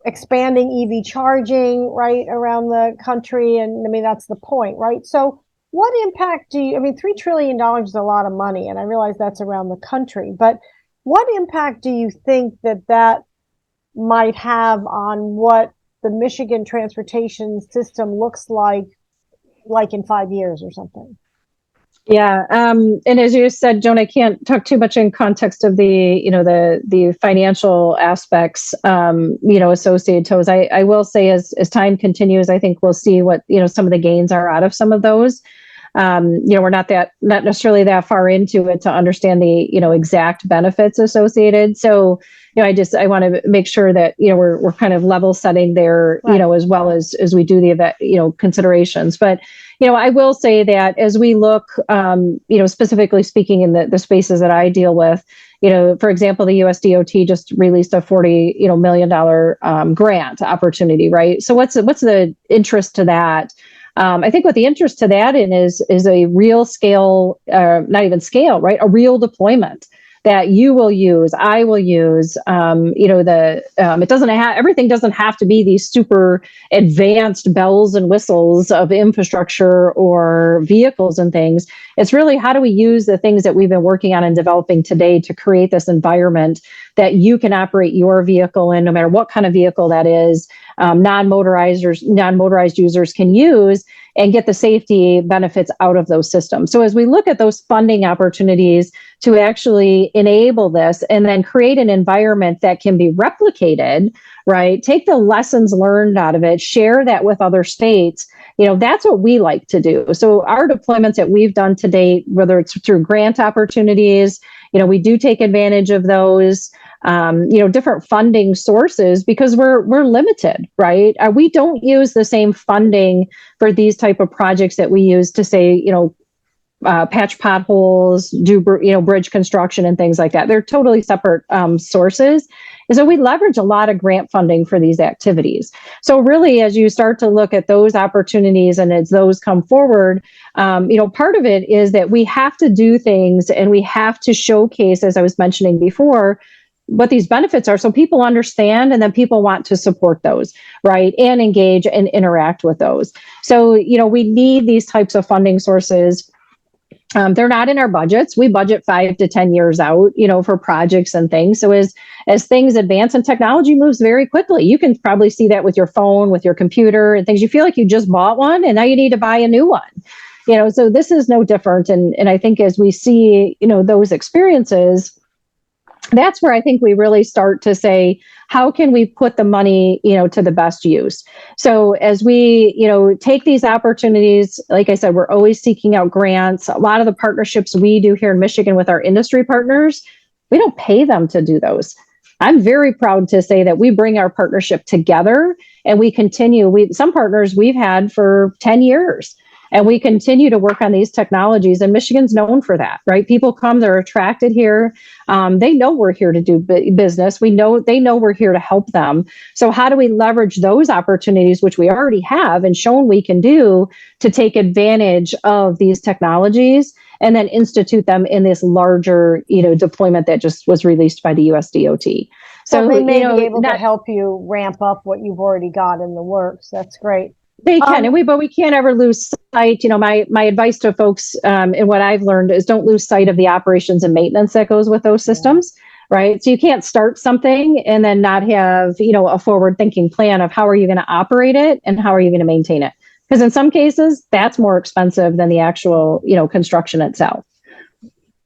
expanding EV charging right around the country? And I mean, that's the point, right? So what impact $3 trillion is a lot of money, and I realize that's around the country, but what impact do you think that might have on what the Michigan transportation system looks like in 5 years or something? Yeah. And as you said, Joan, I can't talk too much in context of the financial aspects, associated to those. I will say as time continues, I think we'll see what, some of the gains are out of some of those. We're not necessarily that far into it to understand the, exact benefits associated. So, I want to make sure that, we're kind of level setting there, right, as well as we do the, considerations. But, I will say that as we look, specifically speaking in the spaces that I deal with, For example, the USDOT just released a $40 million grant opportunity, right? So what's the interest to that? I think what the interest to that is a real scale, not even scale, right? A real deployment that you will use, I will use. It doesn't have, everything doesn't have to be these super advanced bells and whistles of infrastructure or vehicles and things. It's really, how do we use the things that we've been working on and developing today to create this environment that you can operate your vehicle in, no matter what kind of vehicle that is. Non-motorized users can use and get the safety benefits out of those systems. So as we look at those funding opportunities to actually enable this and then create an environment that can be replicated, right? Take the lessons learned out of it, share that with other states. That's what we like to do. So our deployments that we've done to date, whether it's through grant opportunities, we do take advantage of those. Different funding sources, because we're limited, right? We don't use the same funding for these type of projects that we use to say, patch potholes, do bridge construction and things like that. They're totally separate sources. And so we leverage a lot of grant funding for these activities. So really, as you start to look at those opportunities and as those come forward, part of it is that we have to do things and we have to showcase, as I was mentioning before, what these benefits are, so people understand, and then people want to support those, right, and engage and interact with those. So we need these types of funding sources. They're not in our budgets. We budget 5 to 10 years out, for projects and things. So as things advance and technology moves very quickly, you can probably see that with your phone, with your computer and things. You feel like you just bought one and now you need to buy a new one. So this is no different. And I think as we see, those experiences, that's where I think we really start to say, how can we put the money, to the best use? So as we, take these opportunities, like I said, we're always seeking out grants. A lot of the partnerships we do here in Michigan with our industry partners, we don't pay them to do those. I'm very proud to say that we bring our partnership together and we continue. Some partners we've had for 10 years. And we continue to work on these technologies, and Michigan's known for that, right? People come, they're attracted here. They know we're here to do business. They know we're here to help them. So how do we leverage those opportunities, which we already have and shown we can do, to take advantage of these technologies and then institute them in this larger, deployment that just was released by the USDOT. So they may be able to help you ramp up what you've already got in the works. That's great. They can, but we can't ever lose sight. My advice to folks, and what I've learned, is don't lose sight of the operations and maintenance that goes with those systems, right? So you can't start something and then not have, a forward-thinking plan of how are you going to operate it and how are you going to maintain it? Because in some cases, that's more expensive than the actual, construction itself.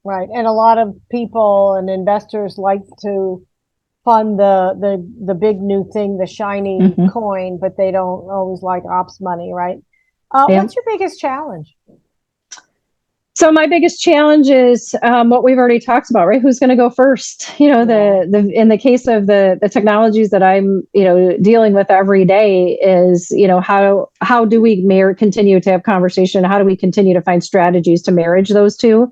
Right, and a lot of people and investors like to fund the big new thing, the shiny coin, but they don't always like ops money, right? What's your biggest challenge? So my biggest challenge is what we've already talked about, right? Who's going to go first? In the case of the technologies that I'm dealing with every day is how do we continue to have conversation? How do we continue to find strategies to marriage those two?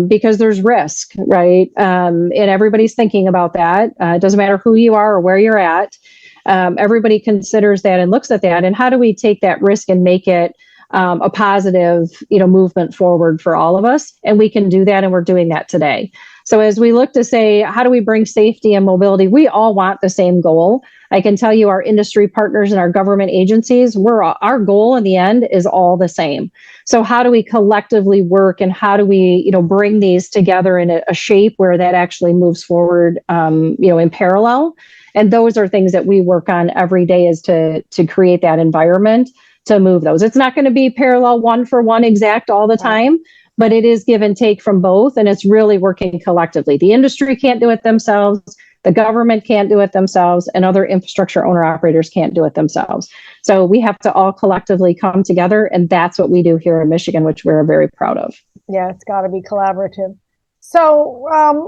Because there's risk, right? And everybody's thinking about that. It doesn't matter who you are or where you're at. Everybody considers that and looks at that. And how do we take that risk and make it a positive, movement forward for all of us? And we can do that, and we're doing that today. So as we look to say, how do we bring safety and mobility? We all want the same goal. I can tell you, our industry partners and our government agencies, our goal in the end is all the same. So how do we collectively work, and how do we, bring these together in a shape where that actually moves forward, in parallel? And those are things that we work on every day, is to create that environment to move those. It's not going to be parallel one for one exact all the time, but it is give and take from both. And it's really working collectively. The industry can't do it themselves. The government can't do it themselves, and other infrastructure owner operators can't do it themselves. So we have to all collectively come together, and that's what we do here in Michigan, which we're very proud of. Yeah, it's got to be collaborative. So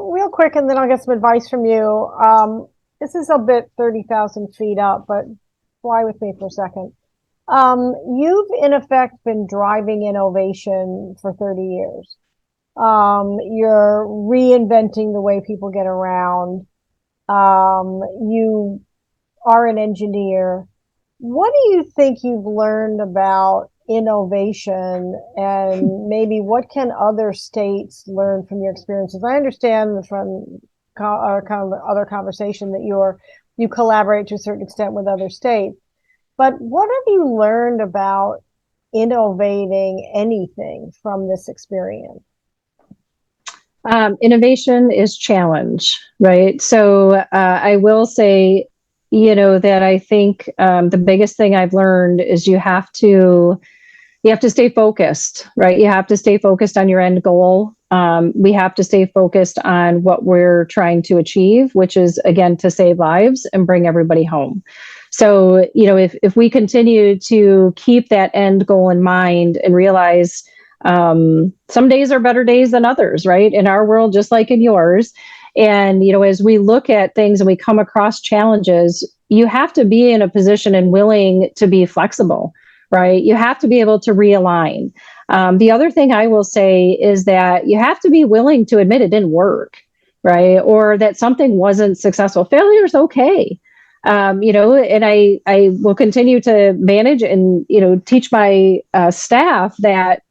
real quick, and then I'll get some advice from you. This is a bit 30,000 feet up, but fly with me for a second. You've in effect been driving innovation for 30 years. You're reinventing the way people get around. You are an engineer. What do you think you've learned about innovation, and maybe what can other states learn from your experiences? I understand from our kind of other conversation that you collaborate to a certain extent with other states, but what have you learned about innovating anything from this experience? Innovation is challenge, right? So I will say, that I think the biggest thing I've learned is you have to stay focused, right? You have to stay focused on your end goal. We have to stay focused on what we're trying to achieve, which is, again, to save lives and bring everybody home. So, if we continue to keep that end goal in mind and realize some days are better days than others, right? In our world, just like in yours. And, as we look at things and we come across challenges, you have to be in a position and willing to be flexible, right? You have to be able to realign. The other thing I will say is that you have to be willing to admit it didn't work, right? Or that something wasn't successful. Failure is okay. And I will continue to manage and, teach my staff that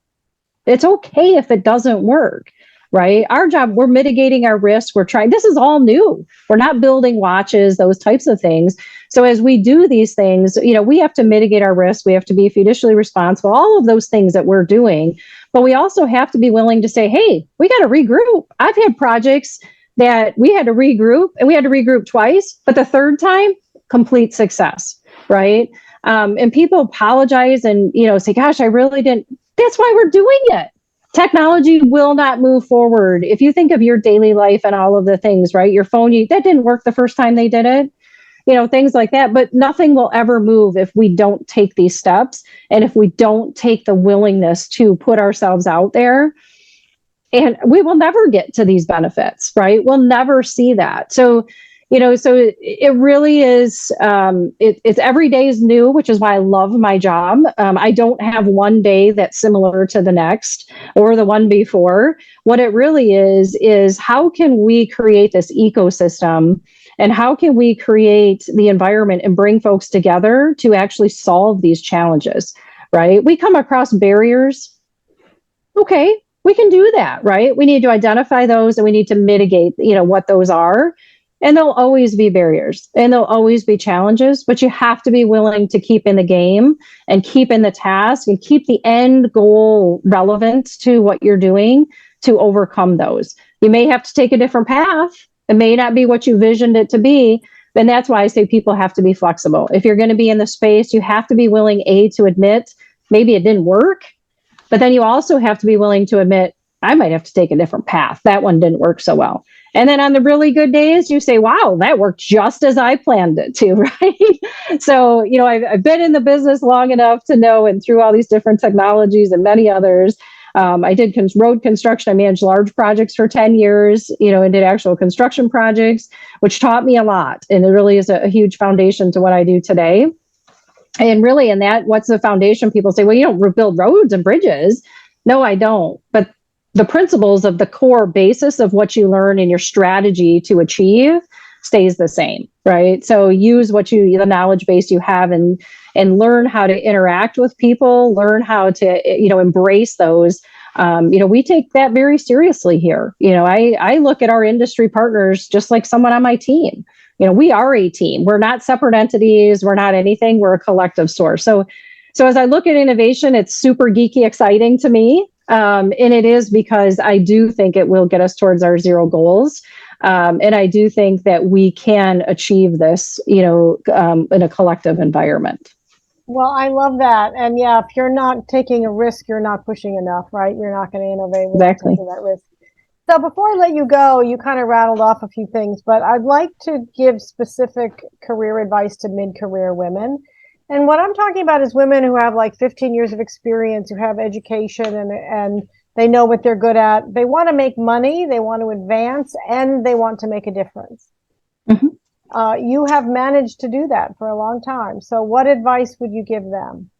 it's okay if it doesn't work, right? Our job, we're mitigating our risk. We're trying, this is all new. We're not building watches, those types of things. So as we do these things, we have to mitigate our risk. We have to be fiducially responsible, all of those things that we're doing. But we also have to be willing to say, hey, we got to regroup. I've had projects that we had to regroup and we had to regroup twice, but the third time, complete success, right? And people apologize and, say, gosh, I really didn't. That's why we're doing it. Technology will not move forward. If you think of your daily life and all of the things, right? Your phone, that didn't work the first time they did it, things like that. But nothing will ever move if we don't take these steps and if we don't take the willingness to put ourselves out there. And we will never get to these benefits, right? We'll never see that. So it really is, it's every day is new, which is why I love my job. I don't have one day that's similar to the next or the one before. What it really is how can we create this ecosystem and how can we create the environment and bring folks together to actually solve these challenges, right? We come across barriers. Okay, we can do that, right? We need to identify those and we need to mitigate, what those are. And there'll always be barriers and there'll always be challenges, but you have to be willing to keep in the game and keep in the task and keep the end goal relevant to what you're doing to overcome those. You may have to take a different path. It may not be what you visioned it to be. And that's why I say people have to be flexible. If you're going to be in the space, you have to be willing, to admit maybe it didn't work, but then you also have to be willing to admit, I might have to take a different path. That one didn't work so well. And then on the really good days, you say, wow, that worked just as I planned it to, right? So, I've been in the business long enough to know, and through all these different technologies and many others, I did road construction. I managed large projects for 10 years, and did actual construction projects, which taught me a lot. And it really is a huge foundation to what I do today. And really, in that, what's the foundation? People say, well, you don't build roads and bridges. No, I don't. But the principles of the core basis of what you learn in your strategy to achieve stays the same, right? So use the knowledge base you have and learn how to interact with people, learn how to, embrace those. We take that very seriously here. I look at our industry partners just like someone on my team. We are a team. We're not separate entities. We're not anything. We're a collective source. So as I look at innovation, it's super geeky exciting to me. And it is because I do think it will get us towards our zero goals. And I do think that we can achieve this, in a collective environment. Well, I love that. And yeah, if you're not taking a risk, you're not pushing enough, right? You're not going to innovate without Exactly. taking that risk. So before I let you go, you kind of rattled off a few things, but I'd like to give specific career advice to mid-career women. And what I'm talking about is women who have like 15 years of experience, who have education and they know what they're good at. They want to make money, they want to advance, and they want to make a difference. Mm-hmm. You have managed to do that for a long time. So what advice would you give them?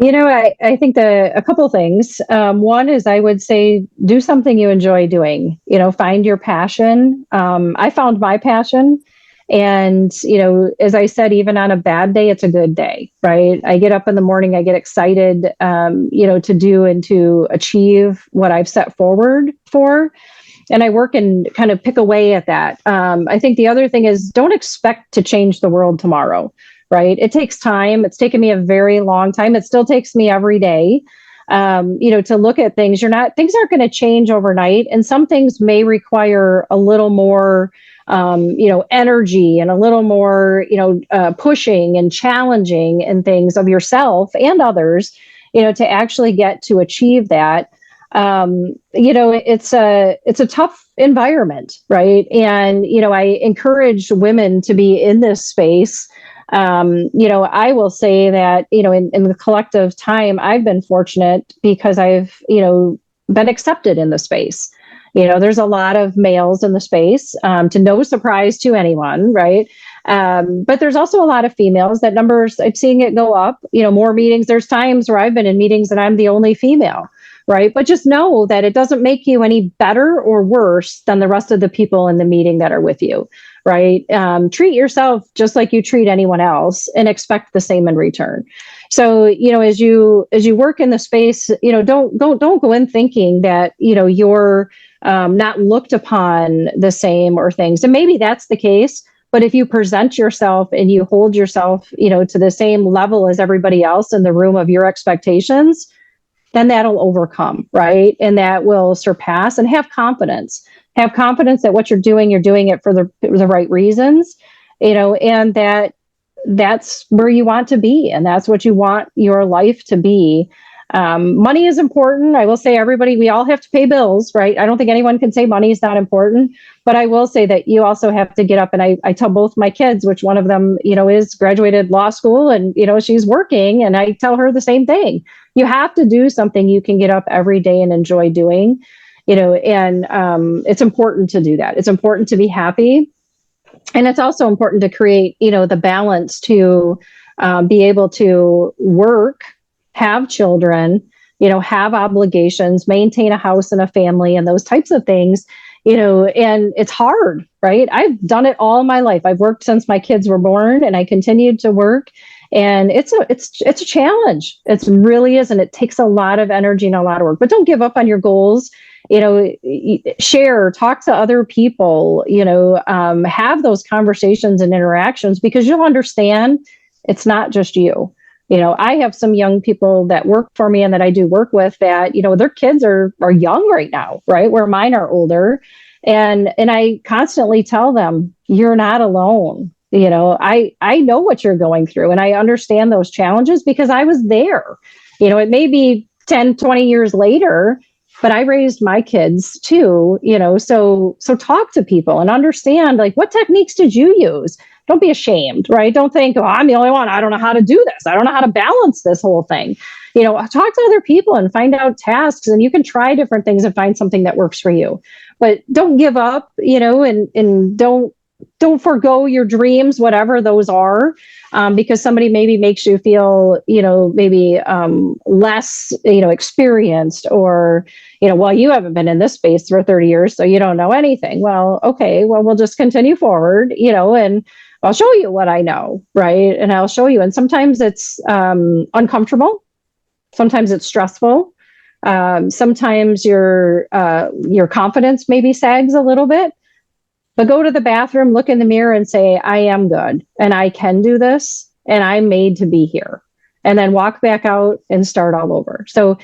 I think a couple things. One is I would say do something you enjoy doing. Find your passion. I found my passion. And, as I said, even on a bad day, it's a good day, right? I get up in the morning, I get excited, to do and to achieve what I've set forward for. And I work and kind of pick away at that. I think the other thing is don't expect to change the world tomorrow, right? It takes time. It's taken me a very long time. It still takes me every day, to look at things. Things aren't going to change overnight. And some things may require a little more, energy and a little more, pushing and challenging and things of yourself and others, to actually get to achieve that. It's a tough environment, right? And I encourage women to be in this space. I will say that in the collective time, I've been fortunate because I've been accepted in the space. There's a lot of males in the space, to no surprise to anyone, right? But there's also a lot of females. That numbers, I'm seeing it go up. More meetings. There's times where I've been in meetings and I'm the only female. Right. But just know that it doesn't make you any better or worse than the rest of the people in the meeting that are with you. Right. Treat yourself just like you treat anyone else and expect the same in return. So, as you work in the space, don't go in thinking that, you're not looked upon the same or things. And maybe that's the case. But if you present yourself and you hold yourself, to the same level as everybody else in the room of your expectations, then that'll overcome, right? And that will surpass, and have confidence. Have confidence that what you're doing it for the right reasons, and that's where you want to be, and that's what you want your life to be. Money is important. I will say, everybody, we all have to pay bills, right? I don't think anyone can say money is not important, but I will say that you also have to get up. And I tell both my kids, which one of them, is graduated law school and, she's working. And I tell her the same thing. You have to do something you can get up every day and enjoy doing, and it's important to do that. It's important to be happy. And it's also important to create, the balance to be able to work, have children, have obligations, maintain a house and a family and those types of things, and it's hard, right? I've done it all my life. I've worked since my kids were born and I continued to work. And it's a challenge. It really is. And it takes a lot of energy and a lot of work, but don't give up on your goals. Share, talk to other people, have those conversations and interactions, because you'll understand it's not just you. I have some young people that work for me and that I do work with that, their kids are young right now, right? Where mine are older. And I constantly tell them, you're not alone. I know what you're going through and I understand those challenges because I was there. It may be 10, 20 years later, but I raised my kids too, so talk to people and understand, like, what techniques did you use? Don't be ashamed, right? Don't think, oh, I'm the only one. I don't know how to do this. I don't know how to balance this whole thing. Talk to other people and find out tasks, and you can try different things and find something that works for you. But don't give up, and don't forgo your dreams, whatever those are, because somebody maybe makes you feel, maybe less, experienced, or, well, you haven't been in this space for 30 years, so you don't know anything. Well, okay, well, we'll just continue forward, and I'll show you what I know, right? And I'll show you. And sometimes it's uncomfortable. Sometimes it's stressful. Sometimes your confidence maybe sags a little bit. But go to the bathroom, look in the mirror and say, I am good and I can do this and I'm made to be here. And then walk back out and start all over. So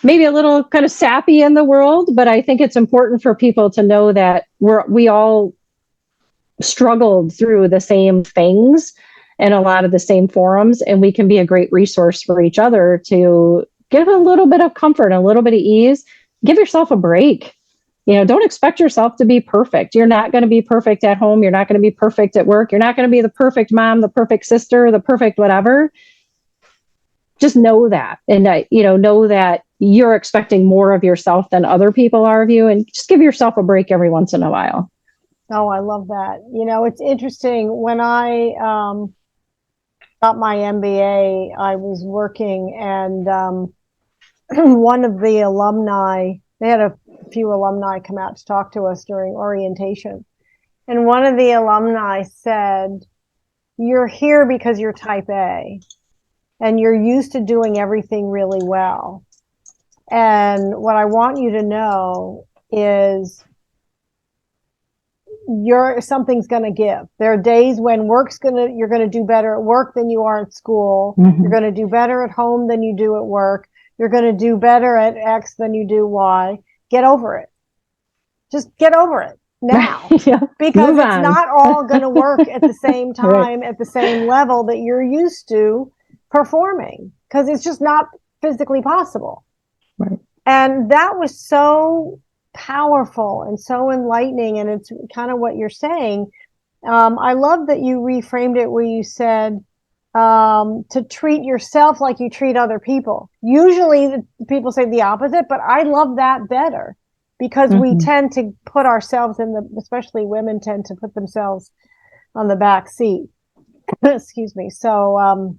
maybe a little kind of sappy in the world, but I think it's important for people to know that we all struggled through the same things and a lot of the same forums, and we can be a great resource for each other to give a little bit of comfort, a little bit of ease. Give yourself a break. Don't expect yourself to be perfect. You're not going to be perfect at home. You're not going to be perfect at work. You're not going to be the perfect mom, the perfect sister, the perfect whatever. Just know that. And, know that you're expecting more of yourself than other people are of you. And just give yourself a break every once in a while. Oh, I love that. It's interesting when I got my MBA, I was working, and one of the alumni, they had a few alumni come out to talk to us during orientation. And one of the alumni said, "You're here because you're type A and you're used to doing everything really well. And what I want you to know is something's going to give. There are days when you're going to do better at work than you are at school. Mm-hmm. You're going to do better at home than you do at work. You're going to do better at X than you do Y. Get over it. Just get over it now." Yeah. Because Move it's on. not all going to work at the same time, Right. at the same level that you're used to performing, because it's just not physically possible. Right. And that was so powerful and so enlightening. And it's kind of what you're saying. I love that you reframed it where you said to treat yourself like you treat other people. Usually people say the opposite, but I love that better, because Mm-hmm. we tend to put ourselves especially women tend to put themselves on the back seat. Excuse me. So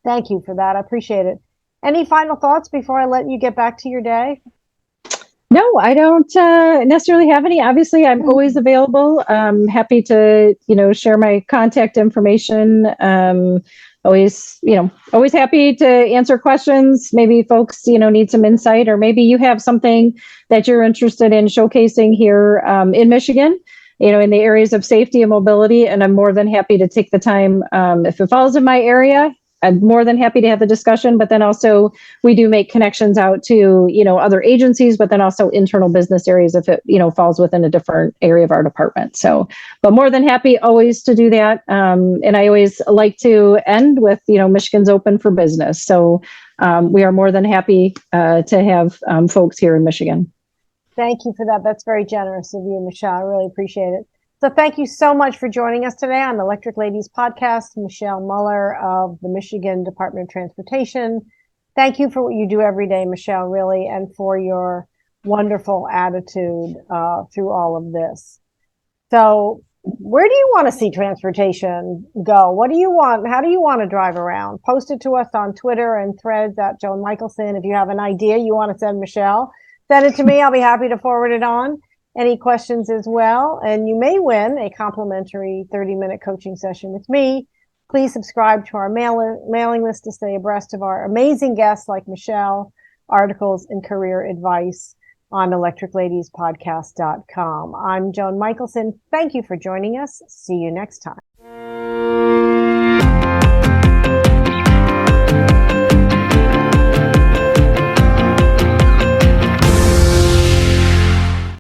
thank you for that. I appreciate it. Any final thoughts before I let you get back to your day? No, I don't necessarily have any. Obviously, I'm always available. Happy to, share my contact information. Always happy to answer questions. Maybe folks, need some insight, or maybe you have something that you're interested in showcasing here in Michigan, in the areas of safety and mobility. And I'm more than happy to take the time. If it falls in my area, I'm more than happy to have the discussion, but then also we do make connections out to, other agencies, but then also internal business areas if it, falls within a different area of our department. So, but more than happy always to do that. And I always like to end with, Michigan's open for business. So we are more than happy to have folks here in Michigan. Thank you for that. That's very generous of you, Michelle. I really appreciate it. So thank you so much for joining us today on the Electric Ladies podcast. Michele Mueller of the Michigan Department of Transportation. Thank you for what you do every day, Michelle, really, and for your wonderful attitude through all of this. So where do you want to see transportation go? What do you want? How do you want to drive around? Post it to us on Twitter and Threads at Joan Michelson. If you have an idea you want to send Michelle, send it to me. I'll be happy to forward it on. Any questions as well. And you may win a complimentary 30-minute coaching session with me. Please subscribe to our mailing list to stay abreast of our amazing guests like Michelle, articles, and career advice on electricladiespodcast.com. I'm Joan Michelson. Thank you for joining us. See you next time.